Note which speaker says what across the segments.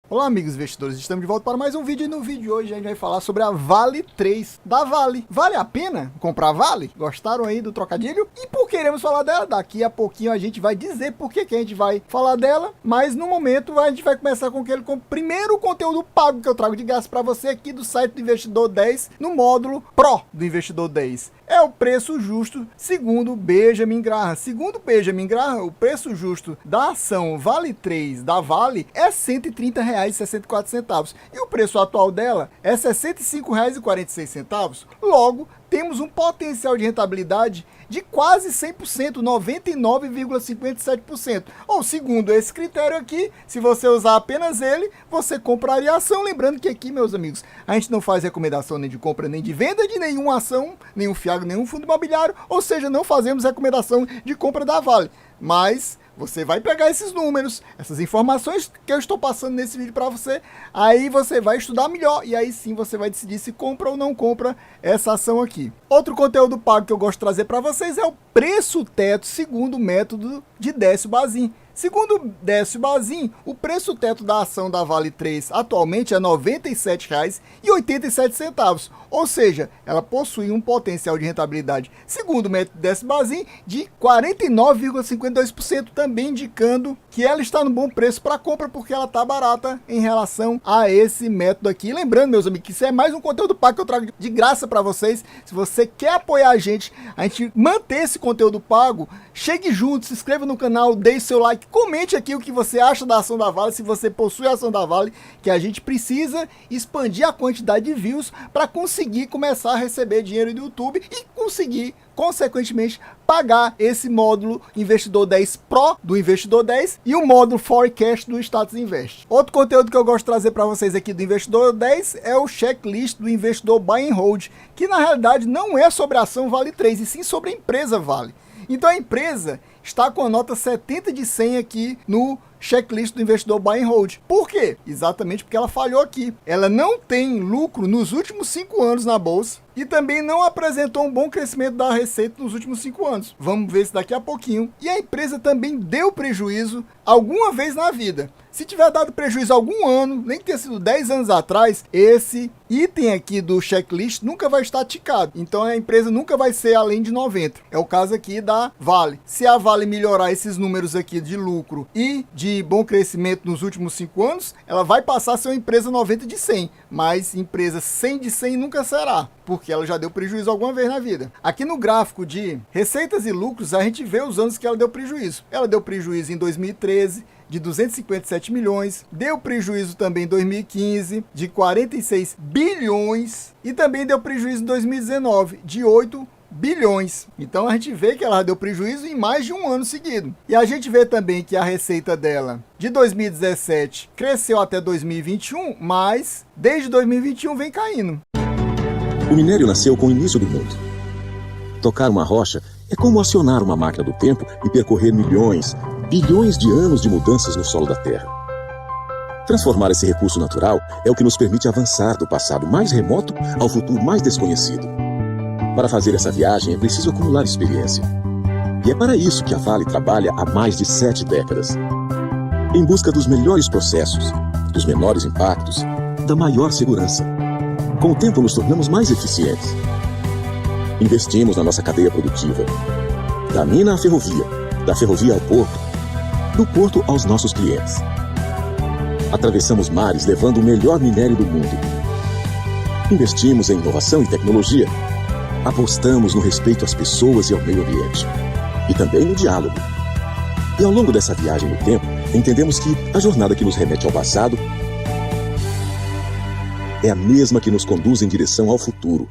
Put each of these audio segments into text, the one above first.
Speaker 1: Olá amigos investidores, estamos de volta para mais um vídeo e no vídeo de hoje a gente vai falar sobre a Vale 3 da Vale. Vale a pena comprar Vale? Gostaram aí do trocadilho? E por que iremos falar dela? Daqui a pouquinho a gente vai dizer por que a gente vai falar dela, mas no momento a gente vai começar com aquele primeiro conteúdo pago que eu trago de graça para você aqui do site do Investidor 10 no módulo Pro do Investidor 10. É o preço justo segundo Benjamin Graham. Segundo Benjamin Graham, o preço justo da ação Vale 3 da Vale é R$ 130,64 e o preço atual dela é R$ 65,46. Logo, temos um potencial de rentabilidade de quase 100%, 99,57%. Ou segundo esse critério aqui, se você usar apenas ele, você compraria a ação. Lembrando que aqui, meus amigos, a gente não faz recomendação nem de compra nem de venda de nenhuma ação, nenhum FIAG, nenhum fundo imobiliário, ou seja, não fazemos recomendação de compra da Vale. Mas você vai pegar esses números, essas informações que eu estou passando nesse vídeo para você, aí você vai estudar melhor e aí sim você vai decidir se compra ou não compra essa ação aqui. Outro conteúdo pago que eu gosto de trazer para vocês é o preço teto segundo o método de Décio Bazin. Segundo Décio Bazin, o preço teto da ação da Vale 3 atualmente é R$ 97,87, ou seja, ela possui um potencial de rentabilidade, segundo o método Décio Bazin, de 49,52%, também indicando que ela está no bom preço para compra porque ela está barata em relação a esse método aqui. Lembrando, meus amigos, que isso é mais um conteúdo pago que eu trago de graça para vocês. Se você quer apoiar a gente manter esse conteúdo pago, chegue junto, se inscreva no canal, deixe seu like, comente aqui o que você acha da ação da Vale, se você possui a ação da Vale, que a gente precisa expandir a quantidade de views para conseguir começar a receber dinheiro do YouTube e conseguir, consequentemente, pagar esse módulo Investidor 10 Pro do Investidor 10 e o módulo Forecast do Status Invest. Outro conteúdo que eu gosto de trazer para vocês aqui do Investidor 10 é o checklist do Investidor Buy and Hold, que na realidade não é sobre a ação Vale 3, e sim sobre a empresa Vale. Então a empresa está com a nota 70 de 100 aqui no checklist do Investidor Buy and Hold. Por quê? Exatamente porque ela falhou aqui. Ela não tem lucro nos últimos 5 anos na bolsa e também não apresentou um bom crescimento da receita nos últimos 5 anos. Vamos ver isso daqui a pouquinho. E a empresa também deu prejuízo alguma vez na vida. Se tiver dado prejuízo algum ano, nem que tenha sido 10 anos atrás, esse item aqui do checklist nunca vai estar ticado. Então a empresa nunca vai ser além de 90. É o caso aqui da Vale. Se a Vale melhorar esses números aqui de lucro e de bom crescimento nos últimos 5 anos, ela vai passar a ser uma empresa 90 de 100. Mas empresa 100 de 100 nunca será, porque ela já deu prejuízo alguma vez na vida. Aqui no gráfico de receitas e lucros, a gente vê os anos que ela deu prejuízo. Ela deu prejuízo em 2013, de 257 milhões, deu prejuízo também em 2015, de 46 bilhões, e também deu prejuízo em 2019, de 8 bilhões. Então a gente vê que ela deu prejuízo em mais de um ano seguido. E a gente vê também que a receita dela de 2017 cresceu até 2021, mas desde 2021 vem caindo.
Speaker 2: O minério nasceu com o início do mundo. Tocar uma rocha é como acionar uma máquina do tempo e percorrer milhões, bilhões de anos de mudanças no solo da Terra. Transformar esse recurso natural é o que nos permite avançar do passado mais remoto ao futuro mais desconhecido. Para fazer essa viagem é preciso acumular experiência. E é para isso que a Vale trabalha há mais de 7 décadas. Em busca dos melhores processos, dos menores impactos, da maior segurança. Com o tempo nos tornamos mais eficientes. Investimos na nossa cadeia produtiva. Da mina à ferrovia, da ferrovia ao porto, do porto aos nossos clientes. Atravessamos mares levando o melhor minério do mundo. Investimos em inovação e tecnologia. Apostamos no respeito às pessoas e ao meio ambiente. E também no diálogo. E ao longo dessa viagem no tempo, entendemos que a jornada que nos remete ao passado é a mesma que nos conduz em direção ao futuro.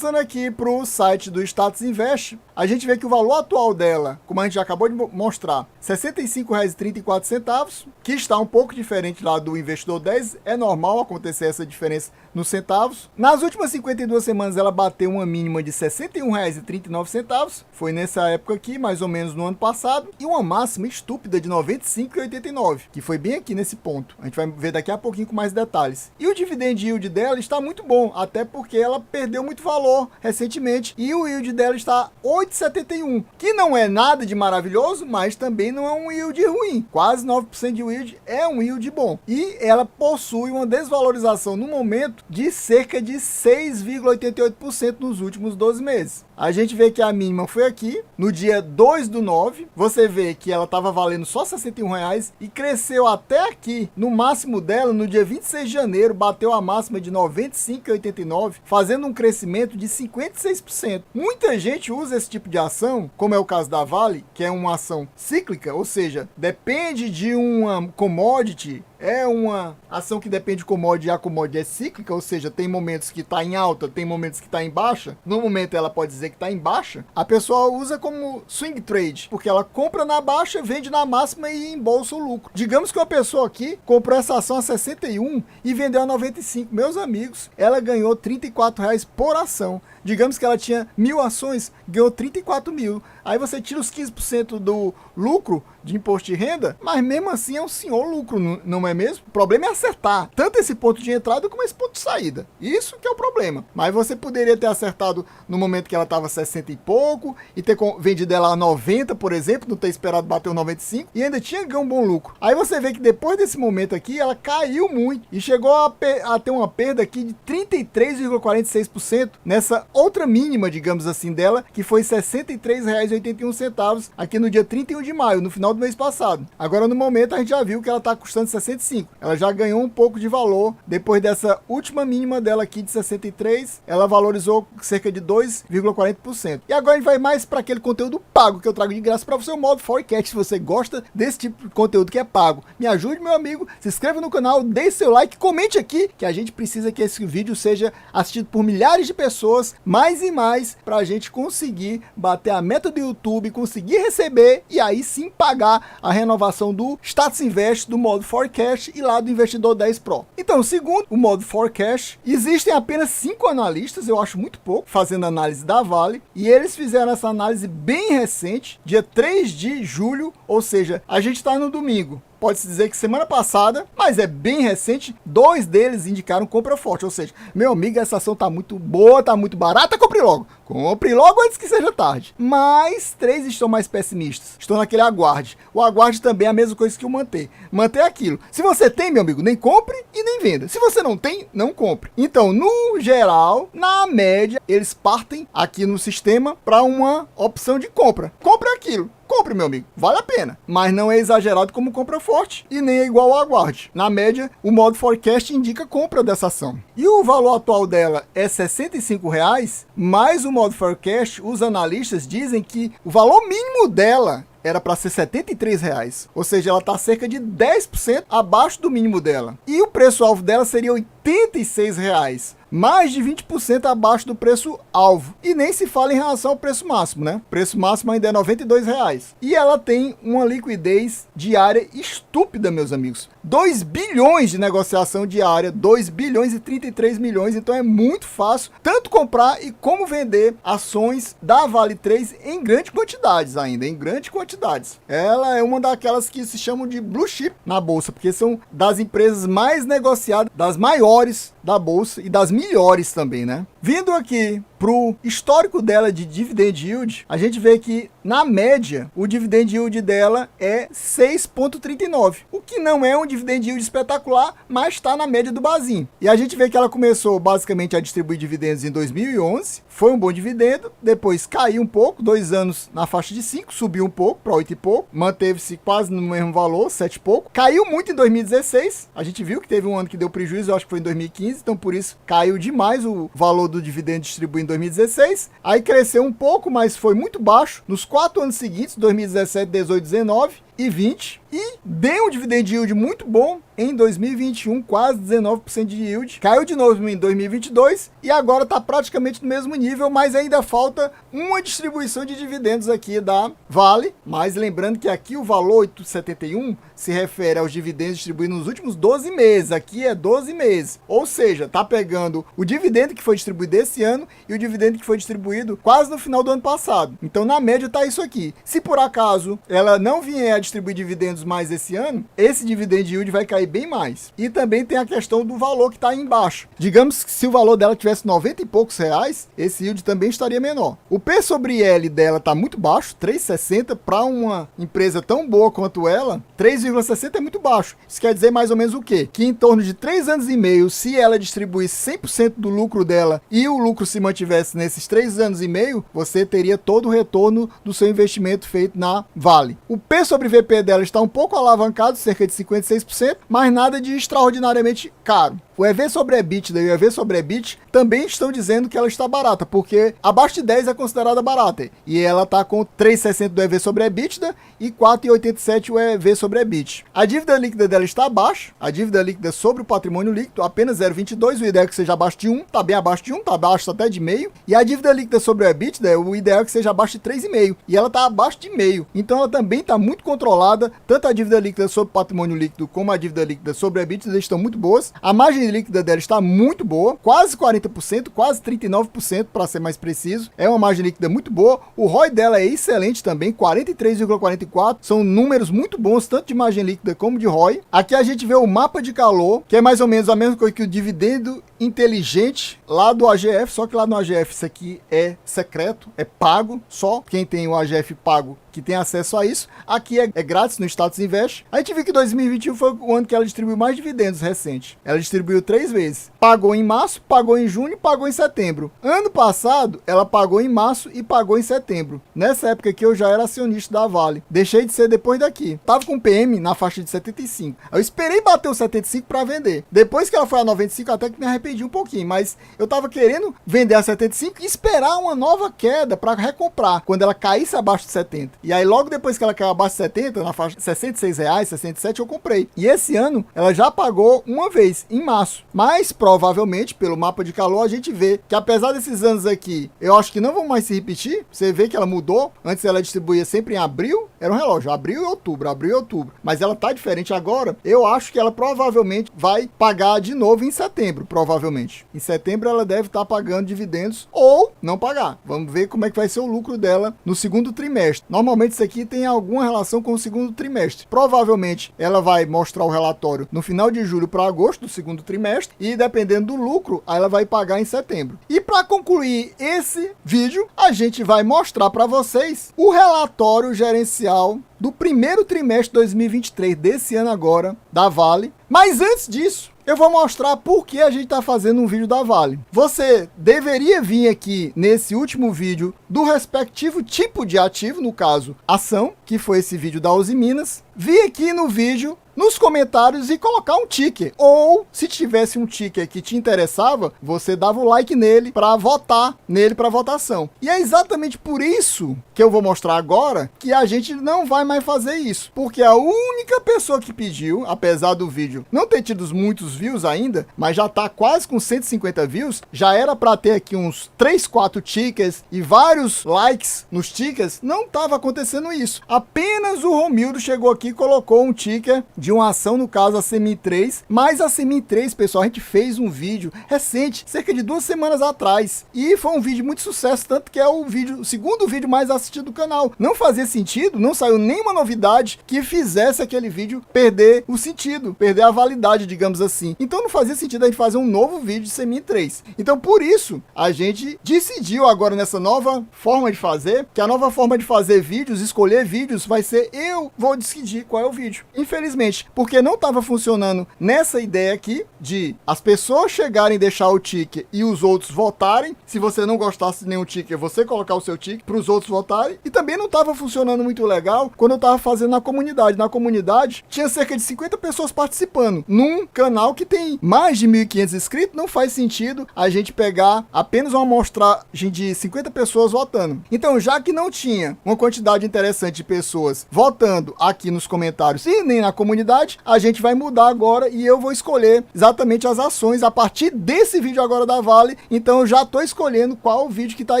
Speaker 1: Passando aqui para o site do Status Invest, a gente vê que o valor atual dela, como a gente já acabou de mostrar, R$ 65,34, que está um pouco diferente lá do Investidor 10. É normal acontecer essa diferença nos centavos. Nas últimas 52 semanas ela bateu uma mínima de R$ 61,39, foi nessa época aqui, mais ou menos no ano passado, e uma máxima estúpida de R$ 95,89, que foi bem aqui nesse ponto. A gente vai ver daqui a pouquinho com mais detalhes. E o dividend yield dela está muito bom, até porque ela perdeu muito valor recentemente, e o yield dela está 8,71, que não é nada de maravilhoso, mas também não é um yield ruim. Quase 9% de yield é um yield bom. E ela possui uma desvalorização no momento de cerca de 6,88% nos últimos 12 meses. A gente vê que a mínima foi aqui, no dia 2/9. Você vê que ela estava valendo só R$ 61,00 e cresceu até aqui. No máximo dela, no dia 26 de janeiro, bateu a máxima de R$ 95,89, fazendo um crescimento de 56%. Muita gente usa esse tipo de ação, como é o caso da Vale, que é uma ação cíclica, ou seja, depende de uma commodity. É uma ação que depende de commodity, e a commodity é cíclica, ou seja, tem momentos que está em alta, tem momentos que está em baixa. No momento ela pode dizer que está em baixa. A pessoa usa como swing trade, porque ela compra na baixa, vende na máxima e embolsa o lucro. Digamos que uma pessoa aqui comprou essa ação a 61 e vendeu a 95. Meus amigos, ela ganhou R$ 34,00 por ação. Digamos que ela tinha 1.000 ações, ganhou 34.000. Aí você tira os 15% do lucro de imposto de renda, mas mesmo assim é um senhor lucro, não é mesmo? O problema é acertar tanto esse ponto de entrada como esse ponto de saída. Isso que é o problema. Mas você poderia ter acertado no momento que ela estava 60 e pouco e ter vendido ela a 90, por exemplo, não ter esperado bater o 95 e ainda tinha ganho um bom lucro. Aí você vê que depois desse momento aqui, ela caiu muito e chegou a ter uma perda aqui de 33,46% nessa outra mínima, digamos assim, dela, que foi R$ 63,81 aqui no dia 31 de maio, no final do mês passado. Agora, no momento, a gente já viu que ela está custando 65. Ela já ganhou um pouco de valor. Depois dessa última mínima dela aqui de 63, ela valorizou cerca de 2,40%. E agora a gente vai mais para aquele conteúdo pago que eu trago de graça para você, o modo Forecast. Se você gosta desse tipo de conteúdo que é pago, me ajude, meu amigo, se inscreva no canal, deixe seu like, comente aqui, que a gente precisa que esse vídeo seja assistido por milhares de pessoas, mais e mais, para a gente conseguir bater a meta do YouTube, conseguir receber e aí sim pagar a renovação do Status Invest, do modo Forecast e lá do Investidor 10 Pro. Então, segundo o modo Forecast, existem apenas 5 analistas, eu acho muito pouco, fazendo análise da Vale, e eles fizeram essa análise bem recente, dia 3 de julho, ou seja, a gente está no domingo. Pode-se dizer que semana passada, mas é bem recente, 2 deles indicaram compra forte. Ou seja, meu amigo, essa ação tá muito boa, tá muito barata, compre logo. Compre logo antes que seja tarde. Mas 3 estão mais pessimistas. Estão naquele aguarde. O aguarde também é a mesma coisa que o manter. Manter é aquilo. Se você tem, meu amigo, nem compre e nem venda. Se você não tem, não compre. Então, no geral, na média, eles partem aqui no sistema para uma opção de compra. Compre aquilo. Compre, meu amigo, vale a pena, mas não é exagerado como compra forte e nem é igual ao aguarde. Na média, o modo Forecast indica compra dessa ação. E o valor atual dela é R$ 65,00, mas o modo Forecast, os analistas dizem que o valor mínimo dela era para ser R$ 73,00, ou seja, ela está cerca de 10% abaixo do mínimo dela. E o preço-alvo dela seria R$ 86,00. Mais de 20% abaixo do preço-alvo. E nem se fala em relação ao preço máximo, né? O preço máximo ainda é R$ 92,00. E ela tem uma liquidez diária estúpida, meus amigos. 2 bilhões de negociação diária, 2 bilhões e 33 milhões. Então é muito fácil tanto comprar e como vender ações da Vale 3 em grandes quantidades ainda, em grandes quantidades. Ela é uma daquelas que se chamam de blue chip na bolsa, porque são das empresas mais negociadas, das maiores da bolsa e das melhores também, né? Vindo aqui pro histórico dela de dividend yield, a gente vê que na média o dividend yield dela é 6,39, o que não é um dividend yield espetacular, mas está na média do Bazin. E a gente vê que ela começou basicamente a distribuir dividendos em 2011, foi um bom dividendo, depois caiu um pouco, 2 anos na faixa de 5, subiu um pouco para 8 e pouco, manteve-se quase no mesmo valor, 7 e pouco, caiu muito em 2016, a gente viu que teve um ano que deu prejuízo, eu acho que foi em 2015, então por isso caiu demais o valor do dividendo distribuído em 2016, aí cresceu um pouco, mas foi muito baixo nos 4 anos seguintes, 2017, 18, 19, 2020 e deu um dividend yield muito bom em 2021, quase 19% de yield. Caiu de novo em 2022 e agora está praticamente no mesmo nível, mas ainda falta uma distribuição de dividendos aqui da Vale. Mas lembrando que aqui o valor 8,71 se refere aos dividendos distribuídos nos últimos 12 meses. Aqui é 12 meses. Ou seja, está pegando o dividendo que foi distribuído esse ano e o dividendo que foi distribuído quase no final do ano passado. Então, na média, está isso aqui. Se por acaso ela não vier a distribuir dividendos mais esse ano, esse dividend yield vai cair bem mais. E também tem a questão do valor que está aí embaixo. Digamos que se o valor dela tivesse 90 e poucos reais, esse yield também estaria menor. O P sobre L dela está muito baixo, 3,60. Para uma empresa tão boa quanto ela, 3,60 é muito baixo. Isso quer dizer mais ou menos o quê? Que em torno de 3 anos e meio, se ela distribuísse 100% do lucro dela e o lucro se mantivesse nesses 3 anos e meio, você teria todo o retorno do seu investimento feito na Vale. O P sobre VP dela está um pouco alavancado, cerca de 56%, mas nada de extraordinariamente caro. O EV sobre EBITDA e o EV sobre EBIT também estão dizendo que ela está barata, porque abaixo de 10 é considerada barata. E ela está com 3,60 do EV sobre EBITDA e 4,87 o EV sobre EBIT. A dívida líquida dela está abaixo, a dívida líquida sobre o patrimônio líquido apenas 0,22, o ideal é que seja abaixo de 1, está bem abaixo de 1, está abaixo até de meio. E a dívida líquida sobre o EBITDA, o ideal é que seja abaixo de 3,5, e ela está abaixo de meio. Então ela também está muito controlada, tanto a dívida líquida sobre o patrimônio líquido como a dívida líquida sobre o EBITDA estão muito boas. A margem líquida dela está muito boa, quase 40%, quase 39% para ser mais preciso. É uma margem líquida muito boa. O ROI dela é excelente também, 43,44%. São números muito bons, tanto de margem líquida como de ROI. Aqui a gente vê o mapa de calor, que é mais ou menos a mesma coisa que o dividendo inteligente lá do AGF, só que lá no AGF isso aqui é secreto, é pago, só quem tem o AGF pago que tem acesso a isso. Aqui é grátis no Status Invest. A gente viu que 2021 foi o ano que ela distribuiu mais dividendos recente. Ela distribuiu 3 vezes. Pagou em março, pagou em junho e pagou em setembro. Ano passado, ela pagou em março e pagou em setembro. Nessa época aqui eu já era acionista da Vale. Deixei de ser depois daqui. Tava com PM na faixa de 75. Eu esperei bater o 75 para vender. Depois que ela foi a 95, até que me arrependi um pouquinho, mas eu tava querendo vender a 75 e esperar uma nova queda para recomprar quando ela caísse abaixo de 70. E aí logo depois que ela caiu abaixo de 70, na faixa de R$66, 67, eu comprei. E esse ano ela já pagou uma vez, em março. Mas provavelmente, pelo mapa de calor, a gente vê que apesar desses anos aqui, eu acho que não vão mais se repetir. Você vê que ela mudou. Antes ela distribuía sempre em abril, era um relógio, abril e outubro. Mas ela tá diferente agora. Eu acho que ela provavelmente vai pagar de novo em setembro, provavelmente. Em setembro ela deve estar pagando dividendos ou não pagar. Vamos ver como é que vai ser o lucro dela no segundo trimestre. Normalmente isso aqui tem alguma relação com o segundo trimestre. Provavelmente ela vai mostrar o relatório no final de julho para agosto do segundo trimestre e dependendo do lucro, aí ela vai pagar em setembro. E para concluir esse vídeo, a gente vai mostrar para vocês o relatório gerencial do primeiro trimestre de 2023, desse ano agora, da Vale. Mas antes disso, eu vou mostrar por que a gente está fazendo um vídeo da Vale. Você deveria vir aqui nesse último vídeo do respectivo tipo de ativo, no caso, ação, que foi esse vídeo da Uzi Minas. Vir aqui no vídeo, nos comentários e colocar um ticker. Ou, se tivesse um ticker que te interessava, você dava o like nele para votar nele para votação. E é exatamente por isso que eu vou mostrar agora que a gente não vai mais fazer isso. Porque a única pessoa que pediu, apesar do vídeo não ter tido muitos views ainda, mas já tá quase com 150 views, já era para ter aqui uns 3, 4 tickers e vários likes nos tickers, não estava acontecendo isso. Apenas o Romildo chegou aqui e colocou um ticker de uma ação, no caso a Semin 3, mas a Semin 3, pessoal, a gente fez um vídeo recente, cerca de 2 semanas atrás, e foi um vídeo muito sucesso, tanto que é o segundo vídeo mais assistido do canal. Não fazia sentido, não saiu nenhuma novidade que fizesse aquele vídeo perder o sentido, perder a validade, digamos assim. Então não fazia sentido a gente fazer um novo vídeo de Semin 3. Então por isso, a gente decidiu agora nessa nova forma de fazer, que a nova forma de fazer vídeos, escolher vídeos, vai ser eu vou decidir qual é o vídeo. Infelizmente, justamente porque não estava funcionando nessa ideia aqui de as pessoas chegarem e deixar o ticket e os outros votarem. Se você não gostasse de nenhum ticket, você colocar o seu ticket para os outros votarem. E também não estava funcionando muito legal quando eu estava fazendo na comunidade. Na comunidade tinha cerca de 50 pessoas participando. Num canal que tem mais de 1.500 inscritos, não faz sentido a gente pegar apenas uma amostragem de 50 pessoas votando. Então, já que não tinha uma quantidade interessante de pessoas votando aqui nos comentários e nem na comunidade, a gente vai mudar agora e eu vou escolher exatamente as ações a partir desse vídeo agora da Vale. Então, eu já estou escolhendo qual o vídeo que está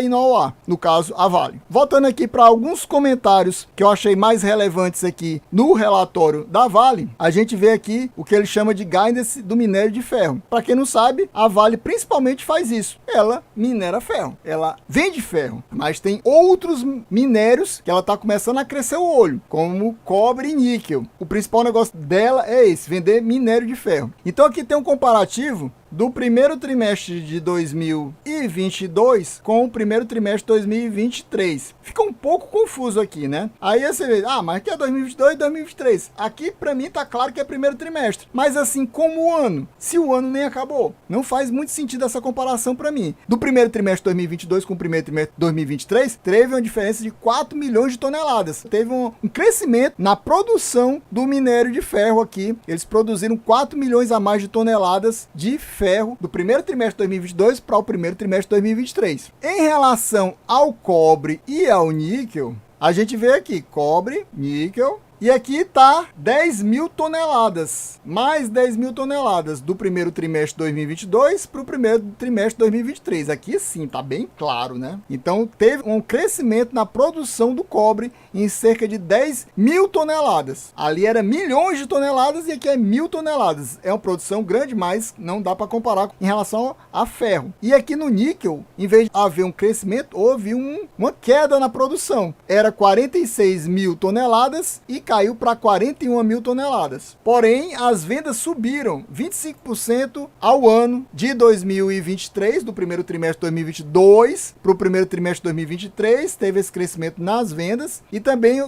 Speaker 1: indo ao ar, no caso, a Vale. Voltando aqui para alguns comentários que eu achei mais relevantes aqui no relatório da Vale, a gente vê aqui o que ele chama de guidance do minério de ferro. Para quem não sabe, a Vale principalmente faz isso. Ela minera ferro, ela vende ferro, mas tem outros minérios que ela está começando a crescer o olho, como cobre e níquel. O principal negócio dela é esse, vender minério de ferro. Então aqui tem um comparativo do primeiro trimestre de 2022 com o primeiro trimestre de 2023. Fica um pouco confuso aqui, né? Aí você vê, mas aqui é 2022 e 2023. Aqui pra mim tá claro que é primeiro trimestre. Mas assim, como o ano? Se o ano nem acabou. Não faz muito sentido essa comparação pra mim. Do primeiro trimestre de 2022 com o primeiro trimestre de 2023, teve uma diferença de 4 milhões de toneladas. Teve um crescimento na produção do minério de ferro aqui. Eles produziram 4 milhões a mais de toneladas de ferro do primeiro trimestre de 2022 para o primeiro trimestre de 2023. Em relação ao cobre e ao níquel, a gente vê aqui cobre, níquel, e aqui tá 10 mil toneladas, mais 10 mil toneladas do primeiro trimestre de 2022 para o primeiro trimestre de 2023. Aqui sim, tá bem claro, né? Então teve um crescimento na produção do cobre em cerca de 10 mil toneladas. Ali era milhões de toneladas e aqui é 1.000 toneladas. É uma produção grande, mas não dá para comparar em relação a ferro. E aqui no níquel, em vez de haver um crescimento, houve uma queda na produção. Era 46 mil toneladas e caiu para 41 mil toneladas. Porém, as vendas subiram 25% ao ano de 2023, do primeiro trimestre de 2022 para o primeiro trimestre de 2023, teve esse crescimento nas vendas e também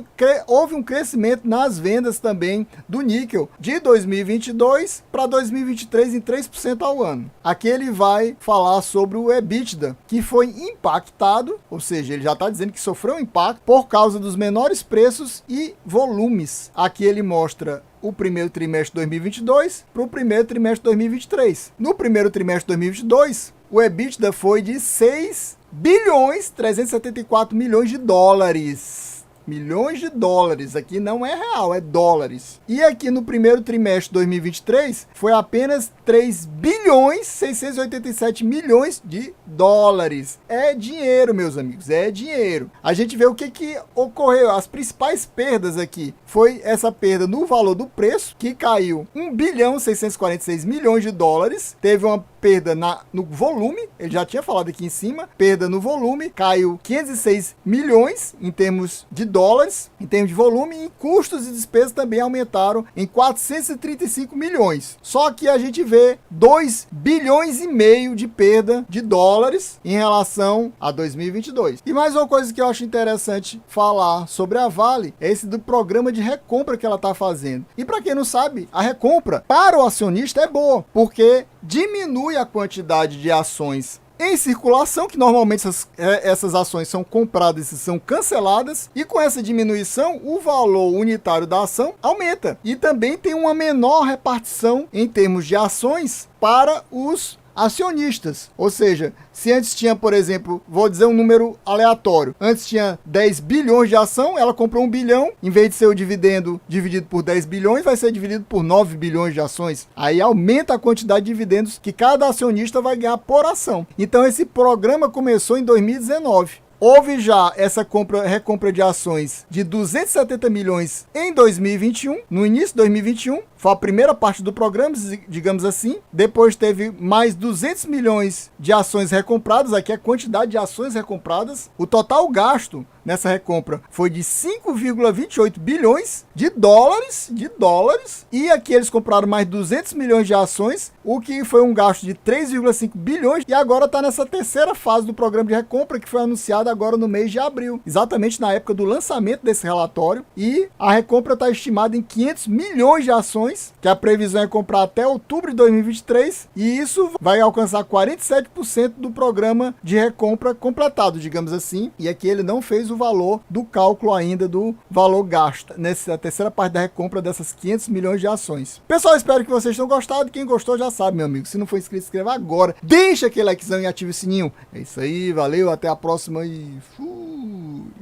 Speaker 1: houve um crescimento nas vendas também do níquel de 2022 para 2023 em 3% ao ano. Aqui ele vai falar sobre o EBITDA, que foi impactado, ou seja, ele já está dizendo que sofreu um impacto por causa dos menores preços e volumes. Aqui ele mostra o primeiro trimestre de 2022 para o primeiro trimestre de 2023. No primeiro trimestre de 2022, o EBITDA foi de 6 bilhões 374 milhões de dólares. Milhões de dólares, aqui não é real, é dólares. E aqui no primeiro trimestre de 2023 foi apenas 3 bilhões 687 milhões de dólares. É dinheiro, meus amigos, é dinheiro. A gente vê o que ocorreu, as principais perdas aqui. Foi essa perda no valor do preço, que caiu 1 bilhão 646 milhões de dólares. Teve uma perda no volume, ele já tinha falado aqui em cima, perda no volume, caiu 506 milhões em termos de dólares, em termos de volume, e custos e despesas também aumentaram em 435 milhões. Só que a gente vê 2 bilhões e meio de perda de dólares em relação a 2022. E mais uma coisa que eu acho interessante falar sobre a Vale é esse do programa de recompra que ela está fazendo. E para quem não sabe, a recompra para o acionista é boa, porque diminui a quantidade de ações em circulação, que normalmente essas ações são compradas e são canceladas, e com essa diminuição o valor unitário da ação aumenta, e também tem uma menor repartição em termos de ações para os acionistas. Ou seja, se antes tinha, por exemplo, vou dizer um número aleatório, antes tinha 10 bilhões de ação, ela comprou 1 bilhão, em vez de ser o dividendo dividido por 10 bilhões, vai ser dividido por 9 bilhões de ações. Aí aumenta a quantidade de dividendos que cada acionista vai ganhar por ação. Então esse programa começou em 2019. Houve já essa recompra de ações de 270 milhões em 2021, no início de 2021, foi a primeira parte do programa, digamos assim. Depois teve mais 200 milhões de ações recompradas, aqui é a quantidade de ações recompradas. O total gasto nessa recompra foi de 5,28 bilhões de dólares, e aqui eles compraram mais 200 milhões de ações, o que foi um gasto de 3,5 bilhões, e agora está nessa terceira fase do programa de recompra, que foi anunciada agora no mês de abril, exatamente na época do lançamento desse relatório, e a recompra está estimada em 500 milhões de ações, que a previsão é comprar até outubro de 2023, e isso vai alcançar 47% do programa de recompra completado, digamos assim, e aqui ele não fez o valor do cálculo ainda do valor gasto nessa terceira parte da recompra dessas 500 milhões de ações. Pessoal, espero que vocês tenham gostado. Quem gostou já sabe, meu amigo. Se não for inscrito, se inscreva agora. Deixa aquele likezão e ative o sininho. É isso aí, valeu, até a próxima e fui!